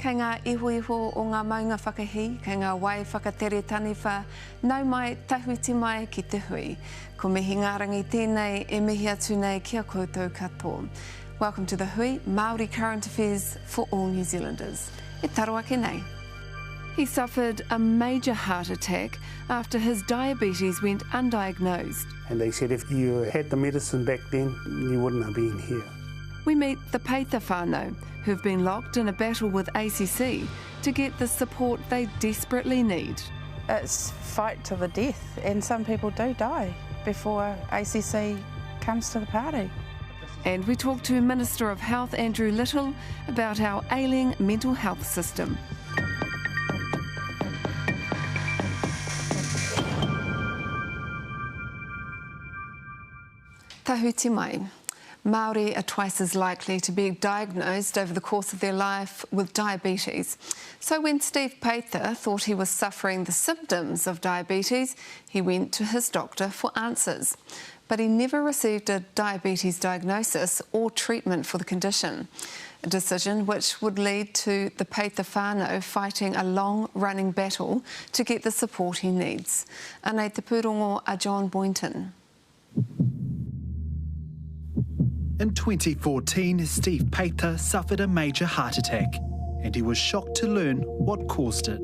kei ngā iho o ngā maunga whakahi, kei ngā wai whakatere taniwha, nau mai tahuiti mai ki te hui. Ko mihi ngā rangi tēnei e mihi atu nei kia koutou katoa. Welcome to the Hui, Māori current affairs for all New Zealanders. E taro ake nei. He suffered a major heart attack after his diabetes went undiagnosed. And they said if you had the medicine back then, you wouldn't have been here. We meet the Peita whānau, who've been locked in a battle with ACC to get the support they desperately need. It's fight to the death, and some people do die before ACC comes to the party. And we talk to Minister of Health Andrew Little about our ailing mental health system. Tahuti mai. Māori are twice as likely to be diagnosed over the course of their life with diabetes. So when Steve Peita thought he was suffering the symptoms of diabetes, he went to his doctor for answers. But he never received a diabetes diagnosis or treatment for the condition, a decision which would lead to the Peita whānau fighting a long-running battle to get the support he needs. Anei te pūrongo a John Boynton. In 2014, Steve Peita suffered a major heart attack, and he was shocked to learn what caused it.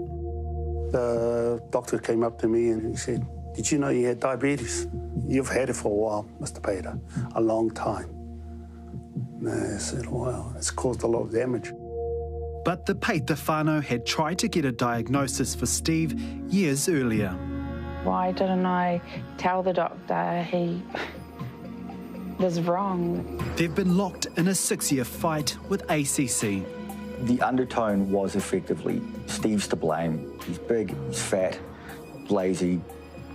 The doctor came up to me and he said, "Did you know you had diabetes? You've had it for a while, Mr. Peita, a long time." And I said, "Wow, it's caused a lot of damage." But the Peita whānau had tried to get a diagnosis for Steve years earlier. Why didn't I tell the doctor he was wrong? They've been locked in a 6-year fight with ACC. The undertone was effectively, Steve's to blame. He's big, he's fat, lazy,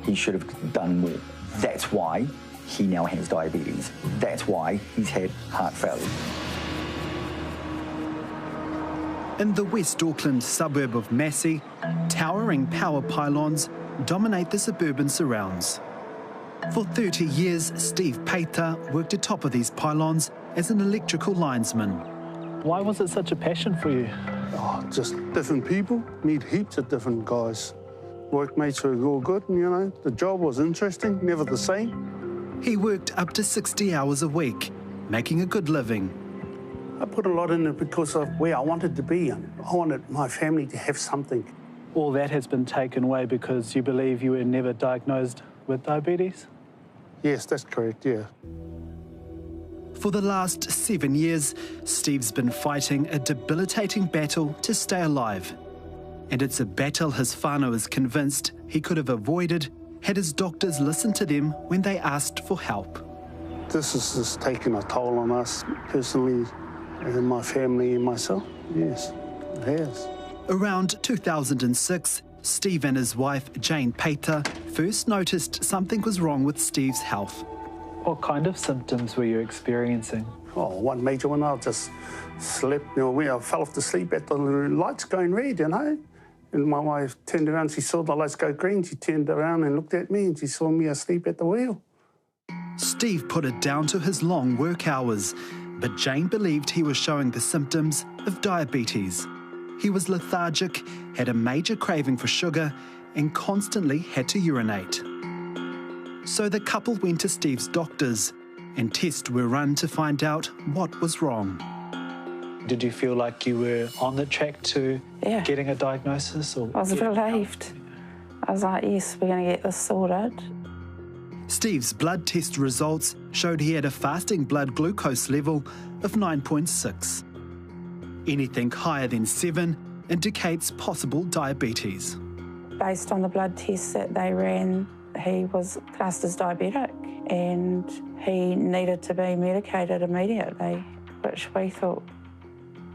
he should have done more. That's why he now has diabetes. That's why he's had heart failure. In the West Auckland suburb of Massey, towering power pylons dominate the suburban surrounds. For 30 years, Steve Peita worked atop of these pylons as an electrical linesman. Why was it such a passion for you? Oh, just different people, meet heaps of different guys. Workmates were all good, you know, the job was interesting, never the same. He worked up to 60 hours a week, making a good living. I put a lot in it because of where I wanted to be. I wanted my family to have something. All that has been taken away because you believe you were never diagnosed with diabetes? Yes, that's correct, yeah. For the last 7 years, Steve's been fighting a debilitating battle to stay alive. And it's a battle his whānau is convinced he could have avoided had his doctors listened to them when they asked for help. This has just taken a toll on us personally, and my family and myself. Yes, it has. Around 2006, Steve and his wife, Jane Peita, first noticed something was wrong with Steve's health. What kind of symptoms were you experiencing? Oh, one major one, I just slept, you know, I fell off to sleep at the lights going red, you know. And my wife turned around, she saw the lights go green, she turned around and looked at me and she saw me asleep at the wheel. Steve put it down to his long work hours, but Jane believed he was showing the symptoms of diabetes. He was lethargic, had a major craving for sugar, and constantly had to urinate. So the couple went to Steve's doctors, and tests were run to find out what was wrong. Did you feel like you were on the track to getting a diagnosis? Or I was relieved. I was like, yes, we're going to get this sorted. Steve's blood test results showed he had a fasting blood glucose level of 9.6. Anything higher than 7 indicates possible diabetes. Based on the blood tests that they ran, he was classed as diabetic and he needed to be medicated immediately, which we thought,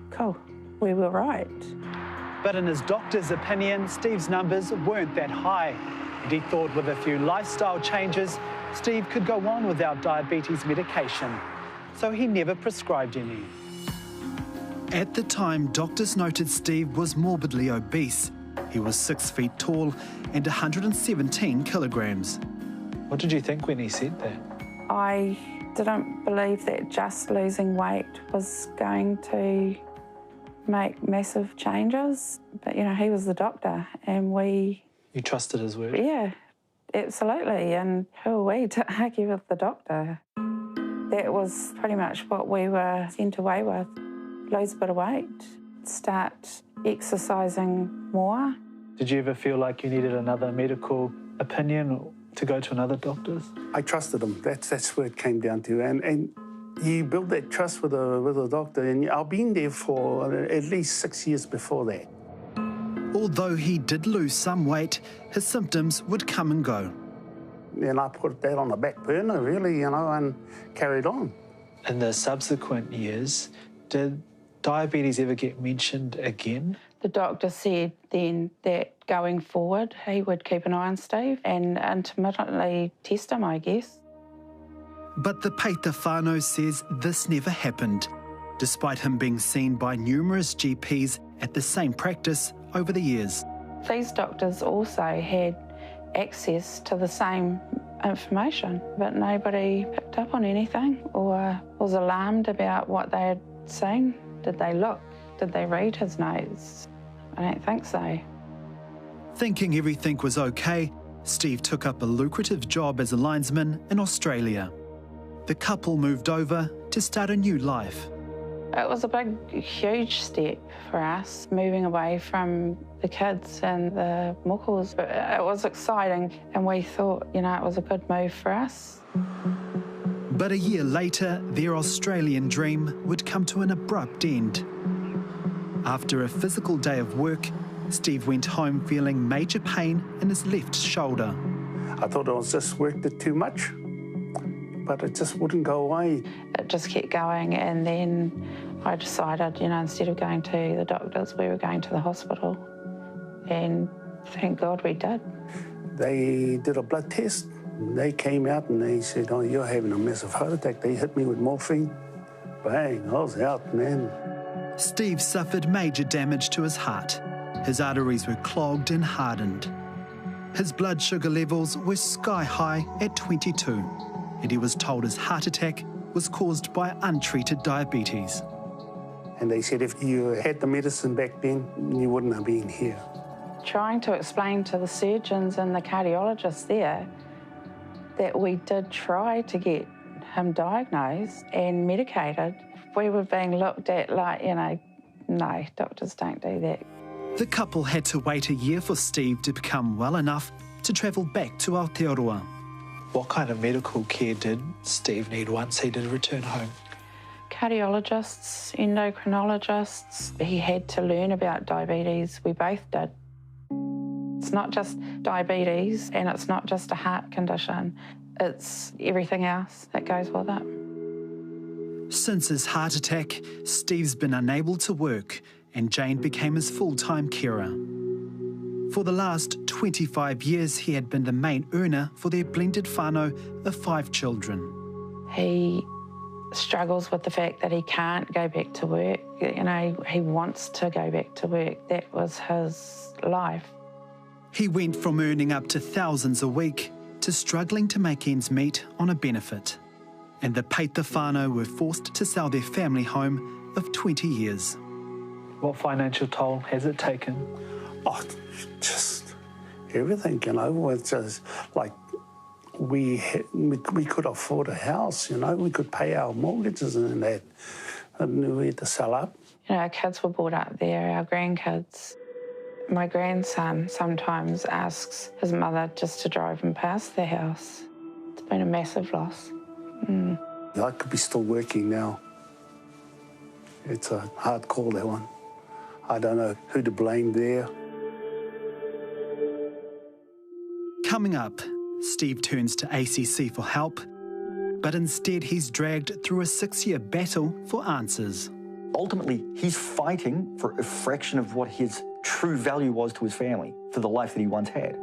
cool, we were right. But in his doctor's opinion, Steve's numbers weren't that high. And he thought with a few lifestyle changes, Steve could go on without diabetes medication. So he never prescribed any. At the time, doctors noted Steve was morbidly obese. He was 6 feet tall and 117 kilograms. What did you think when he said that? I didn't believe that just losing weight was going to make massive changes, but, you know, he was the doctor and we... You trusted his word? Yeah, absolutely, and who are we to argue with the doctor? That was pretty much what we were sent away with. Lose a bit of weight, start exercising more. Did you ever feel like you needed another medical opinion or to go to another doctor's? I trusted him. That's where it came down to. And you build that trust with a doctor, and I've been there for at least 6 years before that. Although he did lose some weight, his symptoms would come and go. And I put that on the back burner, really, you know, and carried on. In the subsequent years, did diabetes ever get mentioned again? The doctor said then that going forward he would keep an eye on Steve and intermittently test him, I guess. But the Peita whānau says this never happened, despite him being seen by numerous GPs at the same practice over the years. These doctors also had access to the same information, but nobody picked up on anything or was alarmed about what they had seen. Did they look? Did they read his notes? I don't think so. Thinking everything was okay, Steve took up a lucrative job as a linesman in Australia. The couple moved over to start a new life. It was a big, huge step for us, moving away from the kids and the muckles. But it was exciting, and we thought, you know, it was a good move for us. But a year later, their Australian dream would come to an abrupt end. After a physical day of work, Steve went home feeling major pain in his left shoulder. I thought I was just worked it too much, but it just wouldn't go away. It just kept going, and then I decided, you know, instead of going to the doctors, we were going to the hospital. And thank God we did. They did a blood test. They came out and they said, oh, you're having a massive heart attack. They hit me with morphine. Bang, I was out, man. Steve suffered major damage to his heart. His arteries were clogged and hardened. His blood sugar levels were sky high at 22, and he was told his heart attack was caused by untreated diabetes. And they said if you had the medicine back then, you wouldn't have been here. Trying to explain to the surgeons and the cardiologists there that we did try to get him diagnosed and medicated, we were being looked at like, you know, no, doctors don't do that. The couple had to wait a year for Steve to become well enough to travel back to Aotearoa. What kind of medical care did Steve need once he did return home? Cardiologists, endocrinologists. He had to learn about diabetes. We both did. It's not just diabetes and it's not just a heart condition. It's everything else that goes with it. Since his heart attack, Steve's been unable to work and Jane became his full-time carer. For the last 25 years, he had been the main earner for their blended whānau of 5 children. He struggles with the fact that he can't go back to work. You know, he wants to go back to work. That was his life. He went from earning up to thousands a week to struggling to make ends meet on a benefit. And the Peita whānau were forced to sell their family home of 20 years. What financial toll has it taken? Oh, just everything, you know. It's just like we could afford a house, you know. We could pay our mortgages and that. And we had to sell up. You know, our kids were brought up there, our grandkids. My grandson sometimes asks his mother just to drive him past the house. It's been a massive loss. I could be still working now. It's a hard call, that one. I don't know who to blame there. Coming up, Steve turns to ACC for help, but instead he's dragged through a 6-year battle for answers. Ultimately, he's fighting for a fraction of what his true value was to his family, for the life that he once had.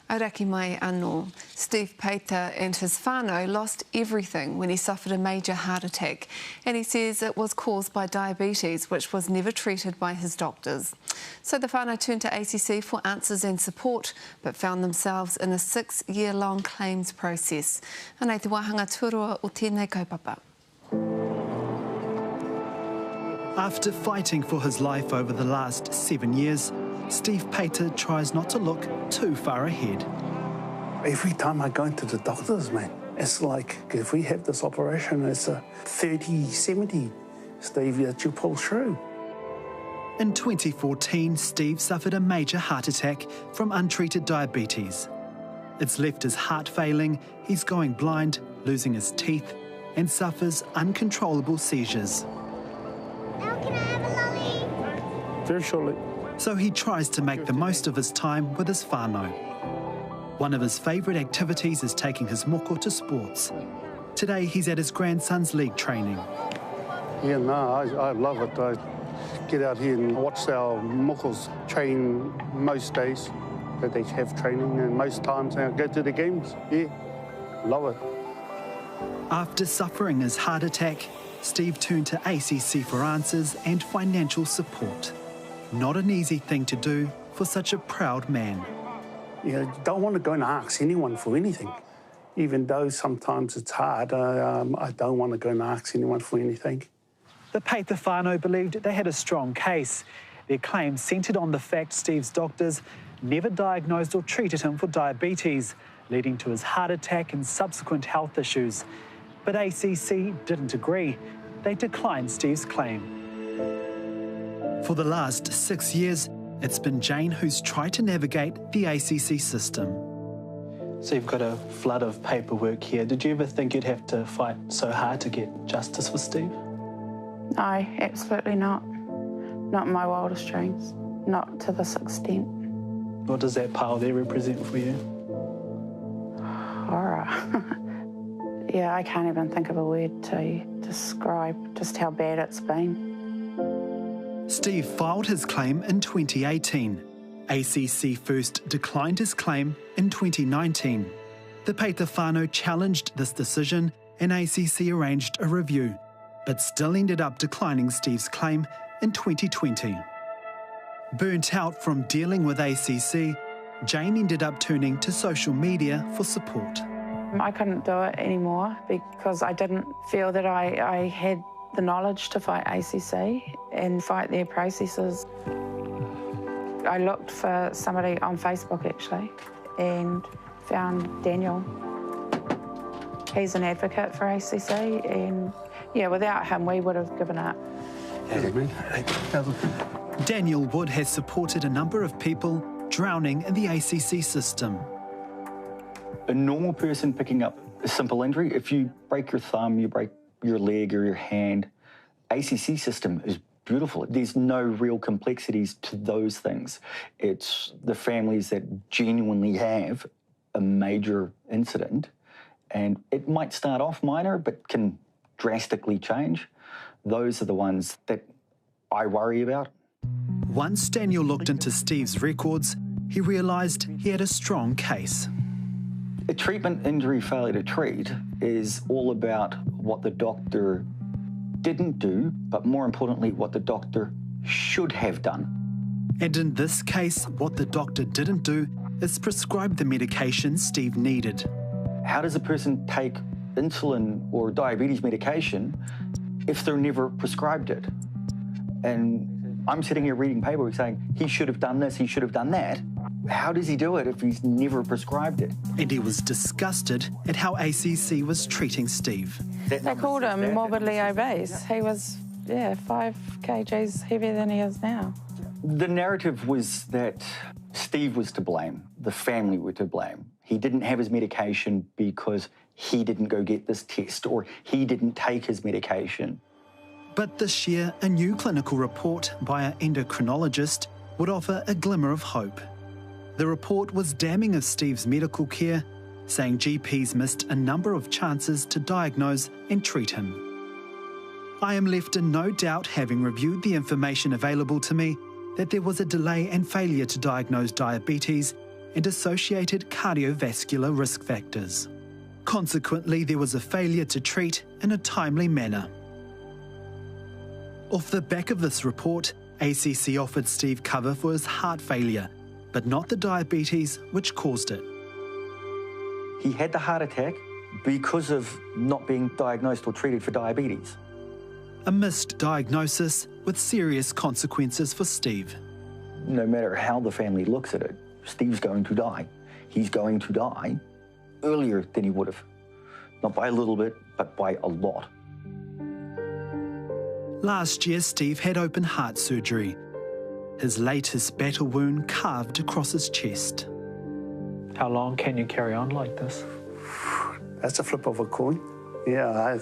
Airaki mai anō. Steve Peter and his whānau lost everything when he suffered a major heart attack, and he says it was caused by diabetes, which was never treated by his doctors. So the whānau turned to ACC for answers and support, but found themselves in a 6-year-long claims process. Anei te wāhanga tuarua o tēnei kaupapa. After fighting for his life over the last 7 years, Steve Peter tries not to look too far ahead. Every time I go into the doctors, man, it's like if we have this operation, it's a 30-70, Steve, that you pull through. In 2014, Steve suffered a major heart attack from untreated diabetes. It's left his heart failing, he's going blind, losing his teeth, and suffers uncontrollable seizures. Now can I have a lolly? Very shortly. So he tries to make the most of his time with his whānau. One of his favourite activities is taking his moko to sports. Today he's at his grandson's league training. Yeah, no, I love it. I get out here and watch our mokos train most days that they have training, and most times I go to the games. Yeah, love it. After suffering his heart attack, Steve turned to ACC for answers and financial support. Not an easy thing to do for such a proud man. You don't want to go and ask anyone for anything. Even though sometimes it's hard, I don't want to go and ask anyone for anything. The Peita whānau believed they had a strong case. Their claim centred on the fact Steve's doctors never diagnosed or treated him for diabetes, leading to his heart attack and subsequent health issues. But ACC didn't agree. They declined Steve's claim. For the last 6 years, it's been Jane who's tried to navigate the ACC system. So you've got a flood of paperwork here. Did you ever think you'd have to fight so hard to get justice for Steve? No, absolutely not. Not in my wildest dreams. Not to this extent. What does that pile there represent for you? Horror. Yeah, I can't even think of a word to describe just how bad it's been. Steve filed his claim in 2018. ACC first declined his claim in 2019. The Peita whānau challenged this decision and ACC arranged a review, but still ended up declining Steve's claim in 2020. Burnt out from dealing with ACC, Jane ended up turning to social media for support. I couldn't do it anymore because I didn't feel that I had the knowledge to fight ACC and fight their processes. I looked for somebody on Facebook actually and found Daniel. He's an advocate for ACC and yeah, without him we would have given up. Daniel Wood has supported a number of people drowning in the ACC system. A normal person picking up a simple injury, if you break your thumb, you break your leg or your hand, ACC system is beautiful. There's no real complexities to those things. It's the families that genuinely have a major incident, and it might start off minor but can drastically change. Those are the ones that I worry about. Once Daniel looked into Steve's records, he realised he had a strong case. A treatment injury failure to treat is all about what the doctor didn't do, but more importantly, what the doctor should have done. And in this case, what the doctor didn't do is prescribe the medication Steve needed. How does a person take insulin or diabetes medication if they're never prescribed it? And I'm sitting here reading paperwork saying he should have done this, he should have done that. How does he do it if he's never prescribed it? And he was disgusted at how ACC was treating Steve. They called him morbidly obese. He was, 5 kgs heavier than he is now. The narrative was that Steve was to blame, the family were to blame. He didn't have his medication because he didn't go get this test or he didn't take his medication. But this year, a new clinical report by an endocrinologist would offer a glimmer of hope. The report was damning of Steve's medical care, saying GPs missed a number of chances to diagnose and treat him. I am left in no doubt, having reviewed the information available to me, that there was a delay and failure to diagnose diabetes and associated cardiovascular risk factors. Consequently, there was a failure to treat in a timely manner. Off the back of this report, ACC offered Steve cover for his heart failure, but not the diabetes which caused it. He had the heart attack because of not being diagnosed or treated for diabetes. A missed diagnosis with serious consequences for Steve. No matter how the family looks at it, Steve's going to die. He's going to die earlier than he would have. Not by a little bit, but by a lot. Last year, Steve had open heart surgery. His latest battle wound carved across his chest. How long can you carry on like this? That's a flip of a coin. Yeah,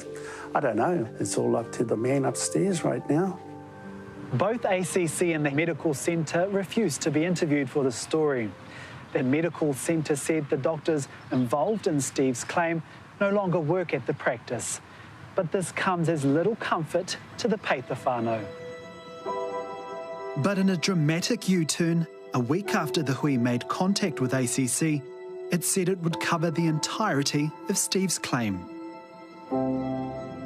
I don't know. It's all up to the man upstairs right now. Both ACC and the medical centre refused to be interviewed for the story. The medical centre said the doctors involved in Steve's claim no longer work at the practice. But this comes as little comfort to the Paitha whānau. But in a dramatic U-turn, a week after the hui made contact with ACC, it said it would cover the entirety of Steve's claim.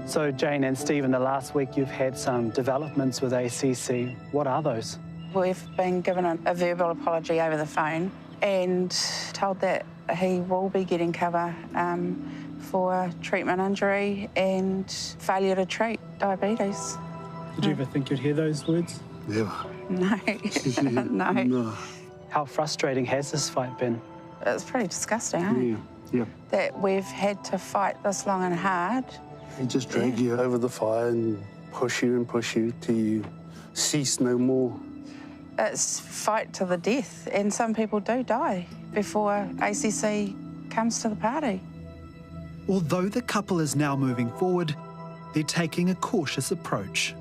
So, Jane and Steve, in the last week you've had some developments with ACC. What are those? We've been given a verbal apology over the phone and told that he will be getting cover for treatment injury and failure to treat diabetes. Did you ever think you'd hear those words? Never. No, no. No. How frustrating has this fight been? It's pretty disgusting, eh? Yeah. That we've had to fight this long and hard. They just drag you over the fire and push you till you cease no more. It's fight to the death, and some people do die before ACC comes to the party. Although the couple is now moving forward, they're taking a cautious approach.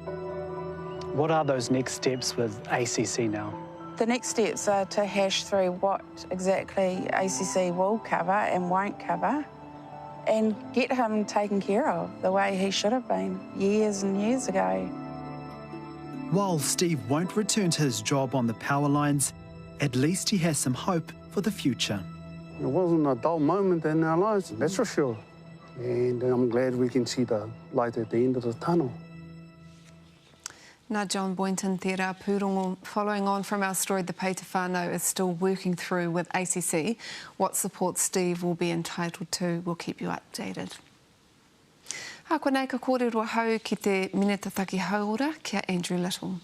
What are those next steps with ACC now? The next steps are to hash through what exactly ACC will cover and won't cover and get him taken care of the way he should have been years and years ago. While Steve won't return to his job on the power lines, at least he has some hope for the future. It wasn't a dull moment in our lives, that's for sure. And I'm glad we can see the light at the end of the tunnel. Now, John Boynton, Te Rā Pūrongo, following on from our story, the Paitha whānau is still working through with ACC what support Steve will be entitled to. We'll keep you updated. Hako nei ka kōrero hau ki te mineta taki hauora kia Andrew Little.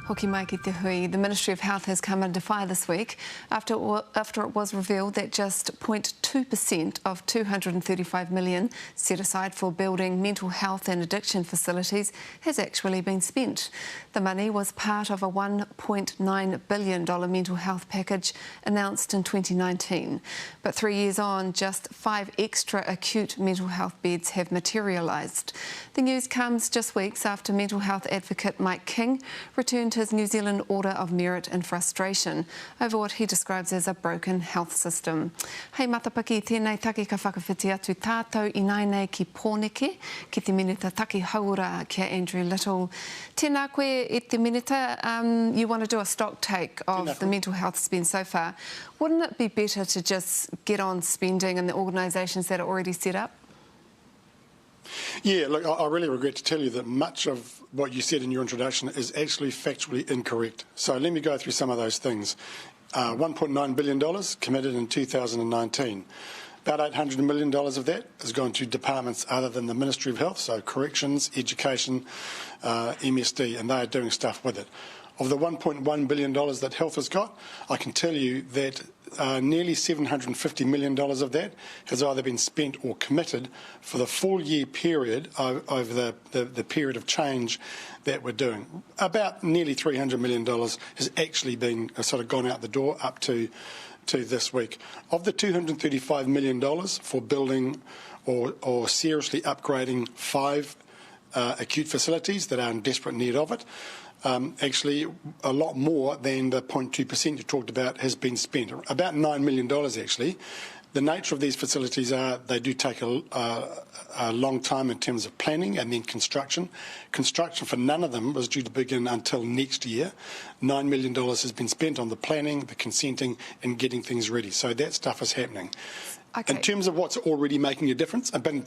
Hoki mai ki te hui. The Ministry of Health has come under fire this week after it was revealed that just 0.2% of $235 million set aside for building mental health and addiction facilities has actually been spent. The money was part of a $1.9 billion mental health package announced in 2019. But 3 years on, just 5 extra acute mental health beds have materialised. The news comes just weeks after mental health advocate Mike King returned his New Zealand Order of Merit in frustration over what he describes as a broken health system. Hei matapaki, tēnei take ka whakawhiti atu tātou I nei ki pōneke, ki te minita taki haura kia Andrew Little. Tēnā koe I te minita, you want to do a stock take of the mental health spend so far. Wouldn't it be better to just get on spending in the organisations that are already set up? Yeah, look, I really regret to tell you that much of what you said in your introduction is actually factually incorrect. So let me go through some of those things. $1.9 billion committed in 2019. About $800 million of that has gone to departments other than the Ministry of Health, so corrections, education, MSD, and they are doing stuff with it. Of the $1.1 billion that Health has got, I can tell you that nearly $750 million of that has either been spent or committed for the full year period over the period of change that we're doing. About nearly $300 million has actually been sort of gone out the door up to this week. Of the $235 million for building or seriously upgrading 5 acute facilities that are in desperate need of it, actually a lot more than the 0.2% you talked about has been spent, about $9 million actually. The nature of these facilities are they do take a long time in terms of planning and then construction. Construction for none of them was due to begin until next year. $9 million has been spent on the planning, the consenting and getting things ready. So that stuff is happening. Okay. In terms of what's already making a difference, one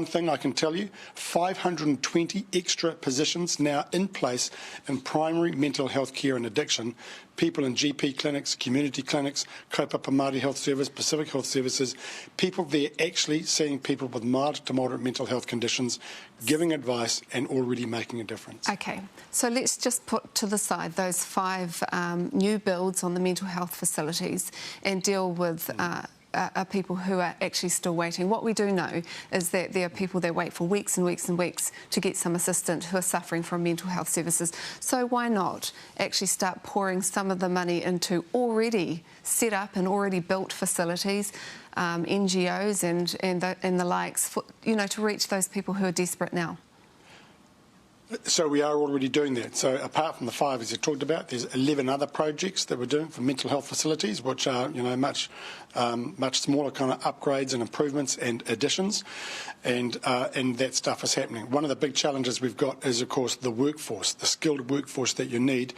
thing I can tell you, 520 extra positions now in place in primary mental health care and addiction, people in GP clinics, community clinics, Kaupapa Māori Health Service, Pacific Health Services, people there actually seeing people with mild to moderate mental health conditions, giving advice and already making a difference. Okay, so let's just put to the side those 5 new builds on the mental health facilities and deal with people who are actually still waiting. What we do know is that there are people that wait for weeks and weeks and weeks to get some assistance who are suffering from mental health services. So why not actually start pouring some of the money into already set up and already built facilities, NGOs and the likes, for, you know, to reach those people who are desperate now? So we are already doing that. So apart from the 5 as you talked about, there's 11 other projects that we're doing for mental health facilities, which are, you know, much smaller kind of upgrades and improvements and additions, and that stuff is happening. One of the big challenges we've got is, of course, the workforce, the skilled workforce that you need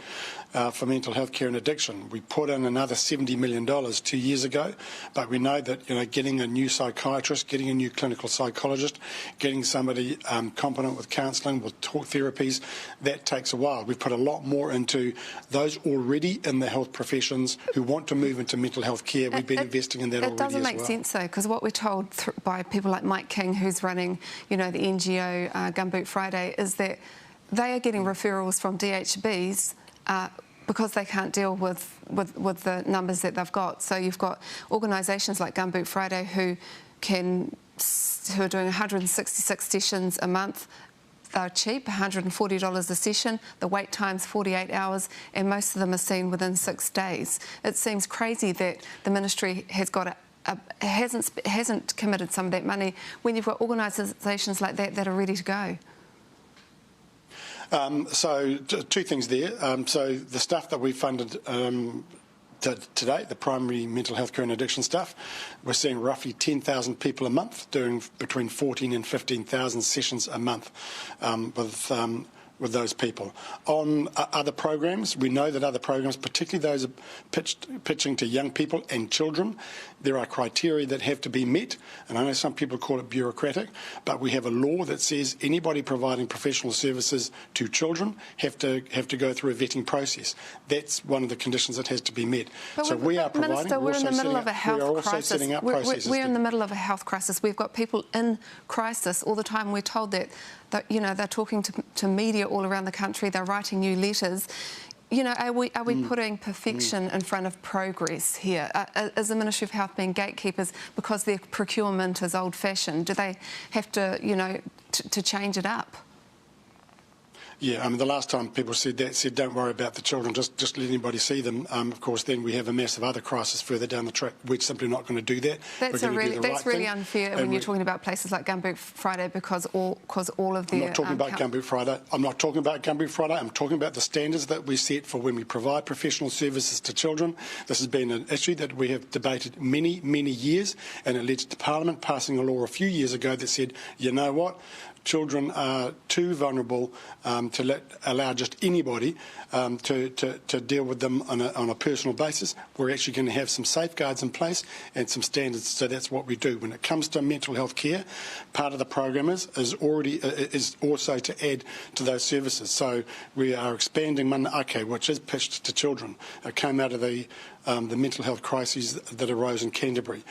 for mental health care and addiction. We put in another $70 million 2 years ago, but we know that, you know, getting a new psychiatrist, getting a new clinical psychologist, getting somebody competent with counselling, with talk therapies, that takes a while. We've put a lot more into those already in the health professions who want to move into mental health care. We've been investing in that already as well. It doesn't make sense though, because what we're told by people like Mike King, who's running, you know, the NGO Gumboot Friday, is that they are getting referrals from DHBs because they can't deal with the numbers that they've got. So you've got organisations like Gumboot Friday who are doing 166 sessions a month. They're cheap, $140 a session. The wait time's 48 hours, and most of them are seen within 6 days. It seems crazy that the ministry has got hasn't committed some of that money when you've got organisations like that are ready to go. So 2 things there. So the stuff that we funded to date, the primary mental health care and addiction stuff, we're seeing roughly 10,000 people a month doing between 14 and 15,000 sessions a month with those people. On other programs, we know that other programs, particularly those pitching to young people and children, there are criteria that have to be met, and I know some people call it bureaucratic, but we have a law that says anybody providing professional services to children have to go through a vetting process. That's one of the conditions that has to be met. But so we are providing. Minister, we're in the middle of a health crisis. We're in the middle of a health crisis. We've got people in crisis all the time. We're told that you know, they're talking to media media all around the country. They're writing new letters. You know, are we putting perfection in front of progress here? Is the Ministry of Health being gatekeepers because their procurement is old-fashioned? Do they have to, you know, to change it up? Yeah, I mean, the last time people said don't worry about the children, just let anybody see them. Of course, then we have a massive other crisis further down the track. We're simply not going to do that. That's really unfair when you're talking about places like Ngapuhi Friday because all of their... I'm not talking about Ngapuhi Friday. I'm not talking about Ngapuhi Friday. I'm talking about the standards that we set for when we provide professional services to children. This has been an issue that we have debated many, many years, and it led to Parliament passing a law a few years ago that said, you know what? Children are too vulnerable to allow just anybody to deal with them on a personal basis. We're actually going to have some safeguards in place and some standards, so that's what we do. When it comes to mental health care, part of the program is also to add to those services. So we are expanding Mana Ake, which is pitched to children. It came out of the mental health crises that arose in Canterbury.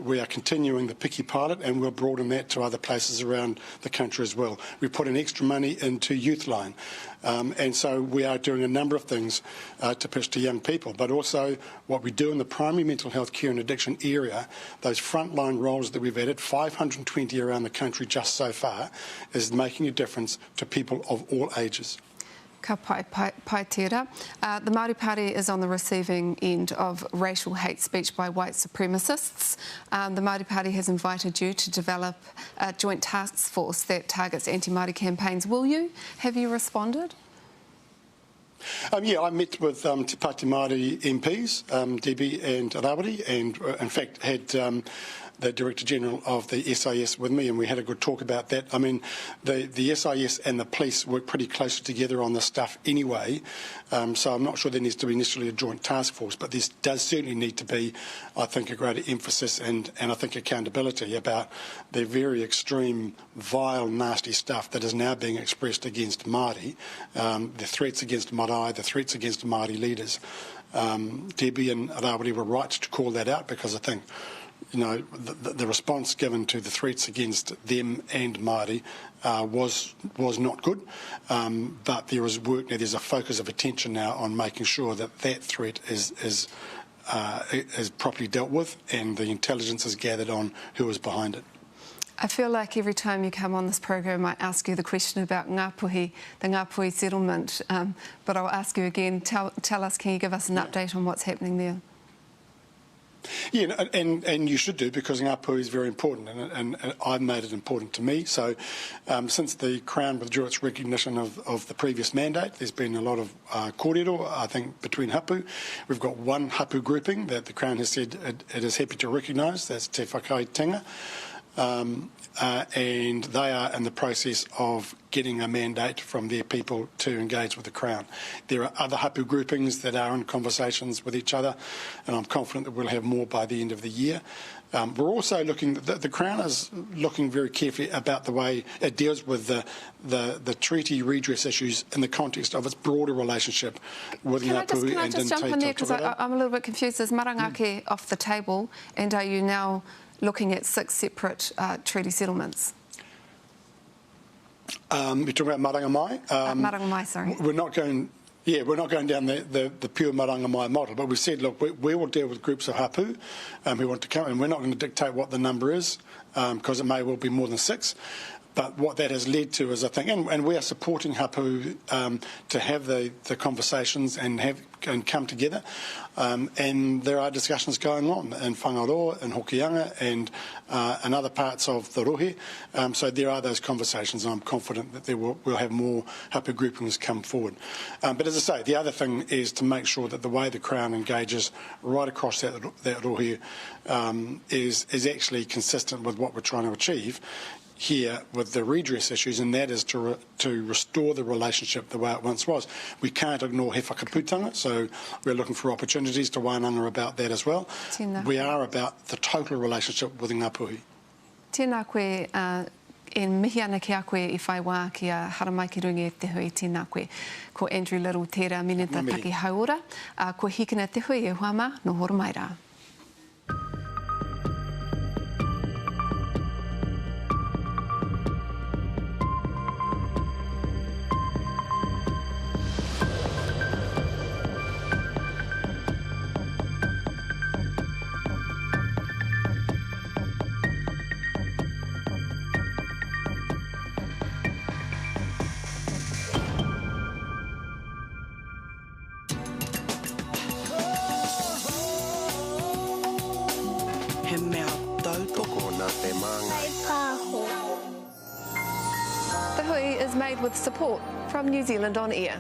We are continuing the Piki pilot, and we'll broaden that to other places around the country as well. We put in extra money into Youthline, and so we are doing a number of things to push to young people, but also what we do in the primary mental health care and addiction area, those frontline roles that we've added, 520 around the country just so far, is making a difference to people of all ages. Ka pai tera. The Māori Party is on the receiving end of racial hate speech by white supremacists. The Māori Party has invited you to develop a joint task force that targets anti-Māori campaigns. Will you? Have you responded? Yeah, I met with Te Pāti Māori MPs, Debbie and Rawiri, and in fact had the Director General of the SIS with me, and we had a good talk about that. I mean, the SIS and the police work pretty closely together on this stuff anyway, so I'm not sure there needs to be necessarily a joint task force, but there does certainly need to be, I think, a greater emphasis and I think accountability about the very extreme, vile, nasty stuff that is now being expressed against Māori, the threats against marae, the threats against Māori leaders. Debbie and Rawiri were right to call that out because I think, you know, the response given to the threats against them and Māori was not good, but there is work now. There's a focus of attention now on making sure that that threat is properly dealt with and the intelligence is gathered on who is behind it. I feel like every time you come on this program I ask you the question about Ngapuhi, the Ngapuhi settlement, but I'll ask you again. Tell us, can you give us an update on what's happening there? Yeah, and you should do, because Ngapuhi is very important, and I've made it important to me. So since the Crown withdrew its recognition of the previous mandate, there's been a lot of kōrero, I think, between hapu. We've got one hapu grouping that the Crown has said it is happy to recognise, that's Te Whakaitinga, and they are in the process of getting a mandate from their people to engage with the Crown. There are other hapu groupings that are in conversations with each other, and I'm confident that we'll have more by the end of the year. We're also looking, the Crown is looking very carefully about the way it deals with the treaty redress issues in the context of its broader relationship with Ngapuhi. Can I just jump in there, because I'm a little bit confused. Is Marangake off the table, and are you now looking at 6 separate treaty settlements? You're talking about Marangamai? Marangamai, sorry. We're not going down the pure Marangamai model, but we said, look, we will deal with groups of hapu who want to come, and we're not going to dictate what the number is, because it may well be more than 6. But what that has led to is, I think, and we are supporting hapu to have the conversations and come together. And there are discussions going on in Whangaroa, in Hokianga, and in other parts of the Rohe. So there are those conversations, and I'm confident that we'll have more hapu groupings come forward. But as I say, the other thing is to make sure that the way the Crown engages right across that Rohe is actually consistent with what we're trying to achieve here with the redress issues, and that is to restore the relationship the way it once was. We can't ignore he whakaputanga, so we're looking for opportunities to wānanga about that as well. We are about the total relationship with Ngapuhi. Tēnā koe, e mihi ana ki a koe I whai wā ki a haramai ki rungi e te hui, tēnā koe. Ko Andrew Little tērā minita taki haora, ko hikina te hui e huama no horo mai rā. Ngapuhi is made with support from New Zealand On Air.